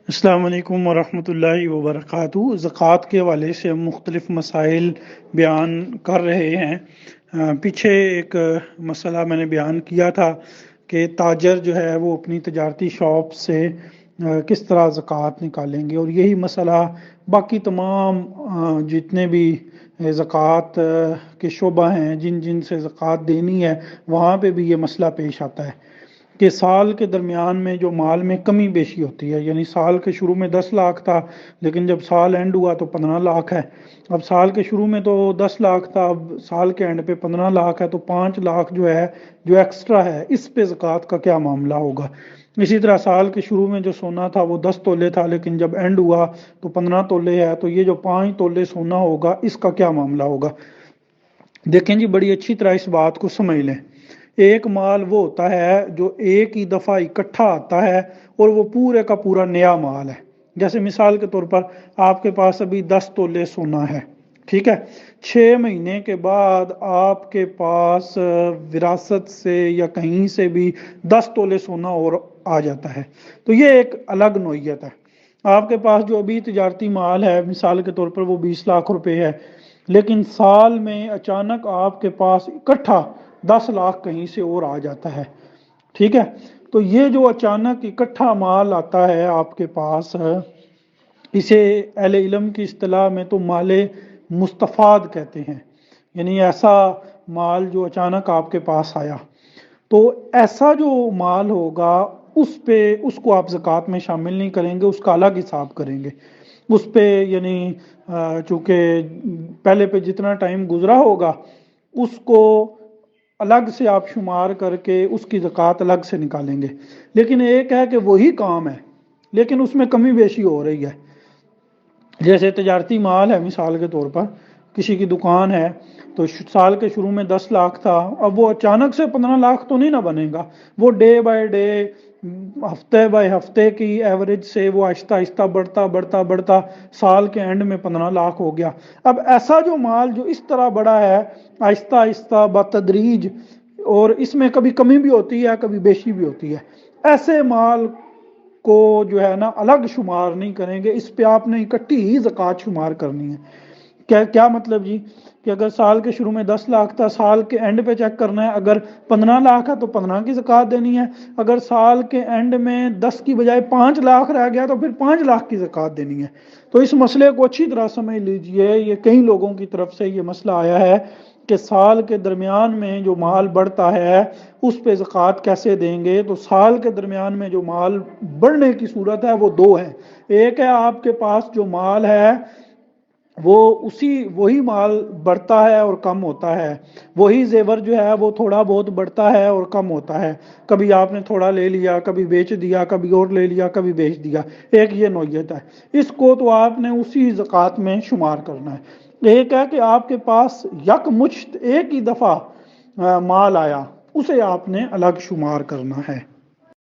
السلام علیکم ورحمۃ اللہ وبرکاتہ۔ زکوٰۃ کے حوالے سے ہم مختلف مسائل بیان کر رہے ہیں۔ پیچھے ایک مسئلہ میں نے بیان کیا تھا کہ تاجر جو ہے وہ اپنی تجارتی شاپ سے کس طرح زکوٰۃ نکالیں گے، اور یہی مسئلہ باقی تمام جتنے بھی زکوٰۃ کے شعبہ ہیں جن جن سے زکوٰۃ دینی ہے وہاں پہ بھی یہ مسئلہ پیش آتا ہے کہ سال کے درمیان میں جو مال میں کمی بیشی ہوتی ہے، یعنی سال کے شروع میں 10 لاکھ تھا لیکن جب سال اینڈ ہوا تو 15 لاکھ ہے۔ اب سال کے شروع میں تو 10 لاکھ تھا، اب سال کے اینڈ پہ 15 لاکھ ہے، تو 5 لاکھ جو ہے جو ایکسٹرا ہے اس پہ زکوٰۃ کا کیا معاملہ ہوگا۔ اسی طرح سال کے شروع میں جو سونا تھا وہ 10 تولے تھا لیکن جب اینڈ ہوا تو 15 تولے ہے، تو یہ جو 5 تولے سونا ہوگا اس کا کیا معاملہ ہوگا۔ دیکھیں جی، بڑی اچھی طرح اس بات کو سمجھ لیں۔ ایک مال وہ ہوتا ہے جو ایک ہی دفعہ اکٹھا آتا ہے اور وہ پورے کا پورا نیا مال ہے۔ جیسے مثال کے طور پر آپ کے پاس ابھی 10 تولے سونا ہے، ٹھیک ہے، 6 مہینے کے بعد آپ کے پاس وراثت سے یا کہیں سے بھی 10 تولے سونا اور آ جاتا ہے، تو یہ ایک الگ نوعیت ہے۔ آپ کے پاس جو ابھی تجارتی مال ہے مثال کے طور پر وہ 20 لاکھ روپے ہے، لیکن سال میں اچانک آپ کے پاس اکٹھا 10 لاکھ کہیں سے اور آ جاتا ہے، ٹھیک ہے۔ تو یہ جو اچانک اکٹھا مال آتا ہے آپ کے پاس، اسے اہل علم کی اصطلاح میں تو مال مستفاد کہتے ہیں، یعنی ایسا مال جو اچانک آپ کے پاس آیا، تو ایسا جو مال ہوگا اس کو آپ زکوٰۃ میں شامل نہیں کریں گے، اس کا الگ حساب کریں گے اس پہ، یعنی چونکہ پہلے پہ جتنا ٹائم گزرا ہوگا اس کو الگ سے آپ شمار کر کے اس کی زکوٰۃ الگ سے نکالیں گے۔ لیکن ایک ہے کہ وہی کام ہے لیکن اس میں کمی بیشی ہو رہی ہے۔ جیسے تجارتی مال ہے، مثال کے طور پر کسی کی دکان ہے تو سال کے شروع میں 10 لاکھ تھا، اب وہ اچانک سے 15 لاکھ تو نہیں نہ بنے گا، وہ ڈے بائی ڈے، ہفتے بائی ہفتے کی ایوریج سے وہ آہستہ آہستہ بڑھتا سال کے اینڈ میں 15 لاکھ ہو گیا۔ اب ایسا جو مال جو اس طرح بڑا ہے آہستہ آہستہ بتدریج، اور اس میں کبھی کمی بھی ہوتی ہے کبھی بیشی بھی ہوتی ہے، ایسے مال کو جو ہے نا الگ شمار نہیں کریں گے، اس پہ آپ نے اکٹھی ہی زکوٰۃ شمار کرنی ہے۔ کیا مطلب جی، کہ اگر سال کے شروع میں 10 لاکھ تھا، سال کے اینڈ پہ چیک کرنا ہے، اگر 15 لاکھ ہے تو 15 کی زکوٰۃ دینی ہے، اگر سال کے اینڈ میں 10 کی بجائے 5 لاکھ رہ گیا تو پھر 5 لاکھ کی زکوٰۃ دینی ہے۔ تو اس مسئلے کو اچھی طرح سمجھ لیجئے، یہ کئی لوگوں کی طرف سے یہ مسئلہ آیا ہے کہ سال کے درمیان میں جو مال بڑھتا ہے اس پہ زکوٰۃ کیسے دیں گے۔ تو سال کے درمیان میں جو مال بڑھنے کی صورت ہے وہ دو ہیں، ایک ہے آپ کے پاس جو مال ہے وہ وہی مال بڑھتا ہے اور کم ہوتا ہے، وہی زیور جو ہے وہ تھوڑا بہت بڑھتا ہے اور کم ہوتا ہے، کبھی آپ نے تھوڑا لے لیا، کبھی بیچ دیا، کبھی اور لے لیا، کبھی بیچ دیا، ایک یہ نوعیت ہے۔ اس کو تو آپ نے اسی زکوٰۃ میں شمار کرنا ہے۔ ایک ہے کہ آپ کے پاس یکمشت ایک ہی دفعہ مال آیا، اسے آپ نے الگ شمار کرنا ہے۔